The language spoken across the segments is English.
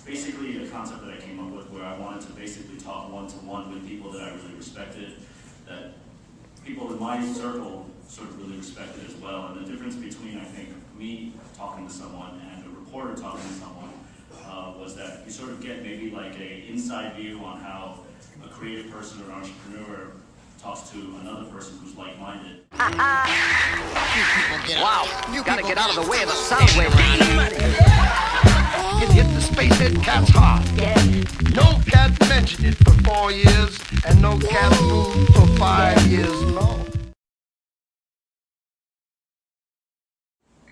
basically a concept that I came up with where I wanted to basically talk one-to-one with people that I really respected, that people in my circle sort of really respected as well. And the difference between, I think, me talking to someone and a reporter talking to someone was that you sort of get maybe like a inside view on how a creative person or an entrepreneur talks to another person who's like-minded. Wow, you gotta get out of the way of the sound wave. It hit the spacehead cat's heart. No cat mentioned it for 4 years, and no cat moved for 5 years more.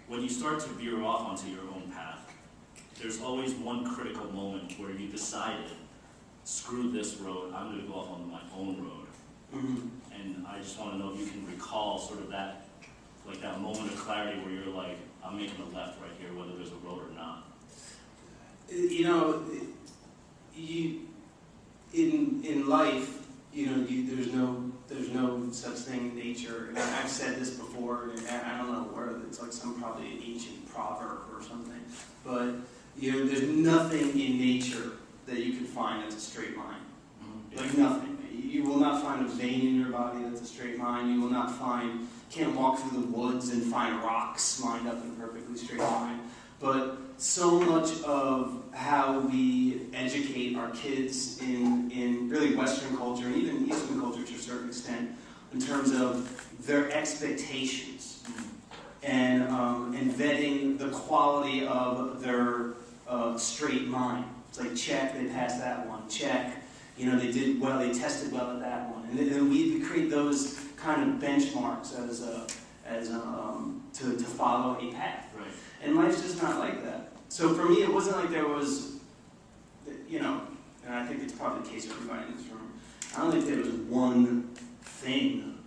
When you start to veer off onto your own path, there's always one critical moment where you decided, screw this road, I'm going to go off on my own road. Mm-hmm. And I just want to know if you can recall sort of that, like that moment of clarity where you're like, I'm making a left right here, whether there's a road or not. You know, in life, you know, there's no such thing in nature. And I've said this before, and I don't know where, it's like some probably ancient proverb or something. But, you know, there's nothing in nature that you can find that's a straight line. Mm-hmm. Like nothing. You will not find a vein in your body that's a straight line. You will not find, can't walk through the woods and find rocks lined up in a perfectly straight line. But so much of how we educate our kids in really Western culture and even Eastern culture to a certain extent, in terms of their expectations and vetting the quality of their straight mind. It's like, check, they passed that one. Check, you know, they did well, they tested well at that one. And then we create those kind of benchmarks to follow a path. Right. And life's just not like that. So for me, it wasn't like there was, you know, and I think it's probably the case for everybody in this room, I don't think there was one thing.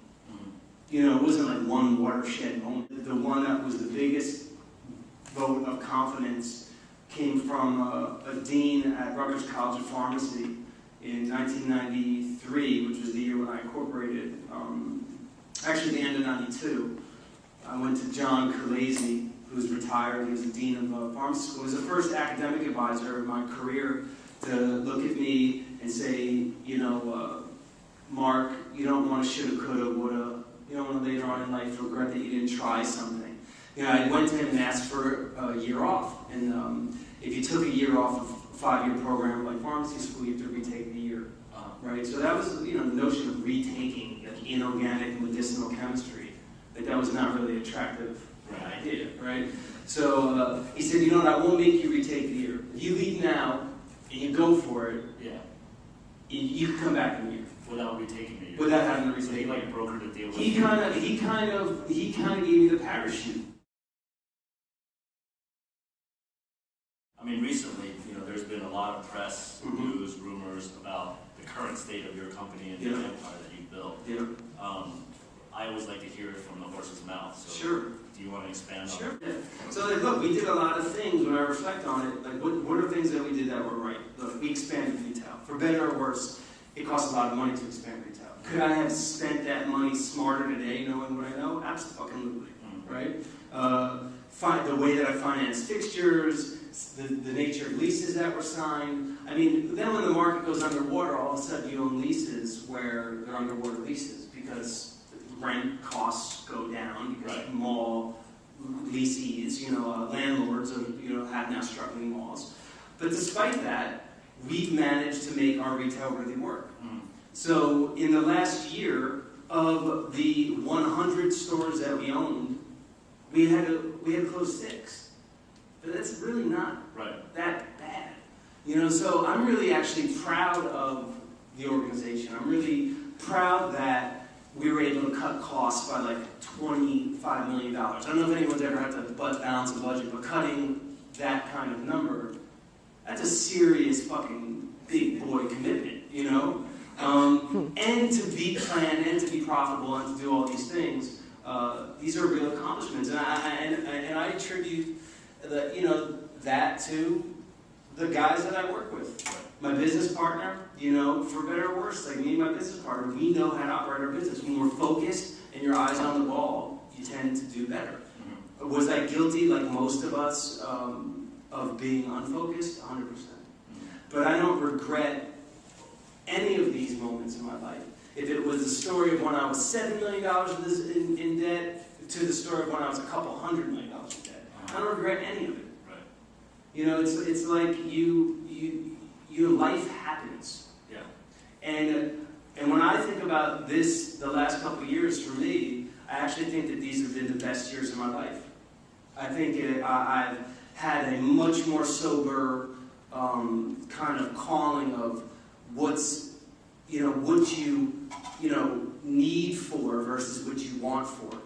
You know, it wasn't like one watershed moment. The one that was the biggest vote of confidence came from a dean at Rutgers College of Pharmacy in 1993, which was the year when I incorporated. Actually, the end of '92. I went to John Kurlazy, who's retired. He was the dean of pharmacy school. He was the first academic advisor in my career to look at me and say, you know, Mark, you don't want to shoulda, coulda, woulda. You don't want to later on in life regret that you didn't try something. You know, I went to him and asked for a year off. And if you took a year off of a 5-year program like pharmacy school, you have to retake the year. Right? So that was, you know, the notion of retaking like inorganic medicinal chemistry. Like that was not really an attractive idea, right? So he said, you know what, I won't make you retake the year. If you leave now and you go for it, you can come back in a year. Without retaking the year. Without having to retake. So he like brokered a deal with He kind of gave me the parachute. I mean, recently, you know, there's been a lot of press, news, rumors about the current state of your company and the empire that you've built. Yeah. I always like to hear it from the horse's mouth. So sure. Do you want to expand on Sure. that? Yeah. So like, look, we did a lot of things when I reflect on it. Like, what are things that we did that were right? Look, we expanded retail. For better or worse, it costs a lot of money to expand retail. Could I have spent that money smarter today, knowing what I know? Absolutely. Right? The way that I finance fixtures, the nature of leases that were signed. I mean, then when the market goes underwater, all of a sudden you own leases where they're underwater leases because rent costs go down because mall leasees, you know, landlords, have now struggling malls. But despite that, we've managed to make our retail really work. So in the last year, of the 100 stores that we owned, we had to close 6. But that's really not that bad. You know, so I'm really actually proud of the organization. I'm really proud that we were able to cut costs by like $25 million. I don't know if anyone's ever had to balance a budget, but cutting that kind of number, that's a serious fucking big boy commitment, you know? And to be planned and to be profitable and to do all these things, these are real accomplishments. And I attribute that to the guys that I work with. My business partner, for better or worse, like me and my business partner, we know how to operate our business. When we're focused and your eyes on the ball, you tend to do better. Was I guilty, like most of us, of being unfocused? 100%. but I don't regret any of these moments in my life. If it was the story of when I was $7 million in debt, to the story of when I was a couple $100 million in debt, I don't regret any of it. Right. You know, it's like your life happens. Yeah. And when I think about this, the last couple of years for me, I actually think that these have been the best years of my life. I think I've had a much more sober kind of calling of what's, what you need for versus what you want for.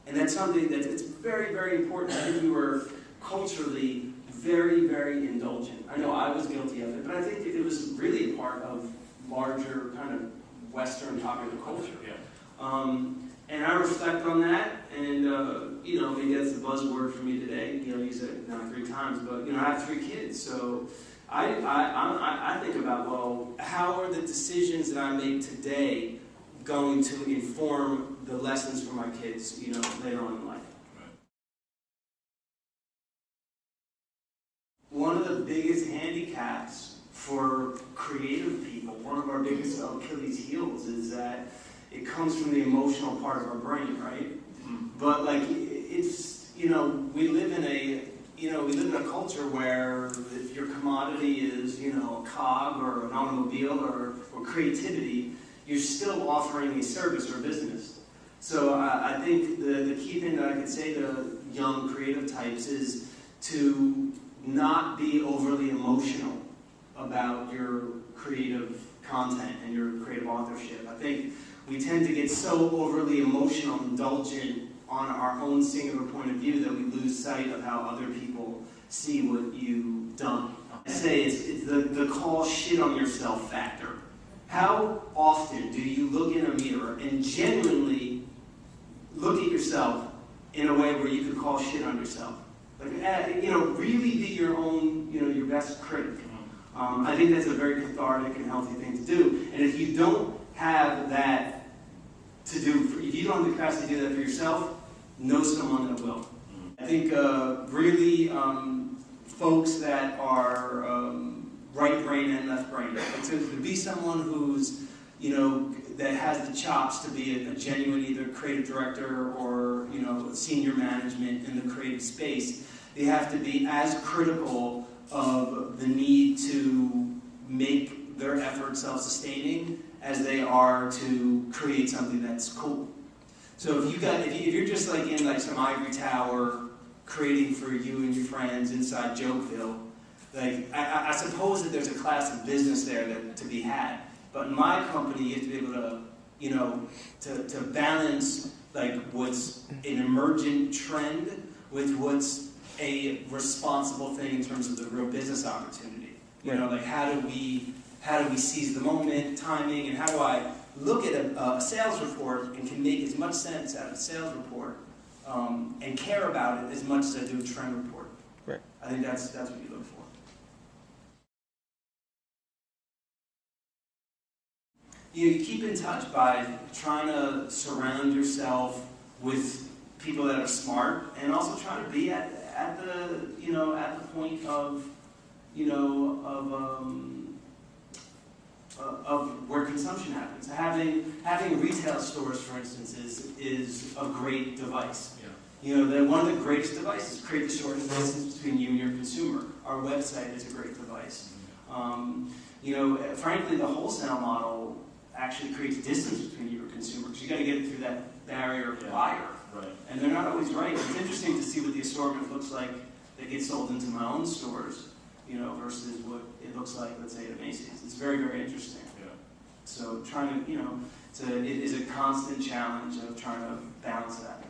And that's something that it's very, very important. I think we were culturally very, very indulgent. I know I was guilty of it, but I think it was really a part of larger kind of Western popular culture. Yeah. And I reflect on that, and maybe that's the buzzword for me today. You said it now 3 times, but I have 3 kids, so I think about, well, how are the decisions that I make today going to inform the lessons for my kids, later on in life. Right. One of the biggest handicaps for creative people, one of our biggest Achilles heels, is that it comes from the emotional part of our brain, right? Mm-hmm. But it's we live in a culture where if your commodity is a cog or an automobile or creativity, you're still offering a service or a business. So I think the key thing that I could say to young creative types is to not be overly emotional about your creative content and your creative authorship. I think we tend to get so overly emotional and indulgent on our own singular point of view that we lose sight of how other people see what you've done. I say it's the call shit on yourself factor. How often do you look in a mirror and genuinely look at yourself in a way where you could call shit on yourself? Really be your own, your best critic. I think that's a very cathartic and healthy thing to do. And if you don't have that to do, if you don't have the capacity to do that for yourself, know someone that will. I think really folks that are right brain and left brain. To be someone who's, that has the chops to be a genuine either creative director or, senior management in the creative space, they have to be as critical of the need to make their effort self-sustaining as they are to create something that's cool. So if you're just in some ivory tower creating for you and your friends inside Jokeville, I suppose that there's a class of business there to be had. But in my company, you have to be able to, to balance what's an emergent trend with what's a responsible thing in terms of the real business opportunity. How do we seize the moment, timing, and how do I look at a sales report and can make as much sense out of a sales report and care about it as much as I do a trend report. Right. I think that's what you look for. You keep in touch by trying to surround yourself with people that are smart, and also trying to be at the point of where consumption happens. Having retail stores, for instance, is a great device. Yeah. One of the greatest devices create the shortest distance between you and your consumer. Our website is a great device. Frankly, the wholesale model actually creates distance between you and your consumer, because you got to get it through that barrier of buyer. Right. And they're not always right. It's interesting to see what the assortment looks like that gets sold into my own stores, versus what it looks like, let's say, at Macy's. It's very, very interesting. Yeah. So trying to, it is a constant challenge of trying to balance that.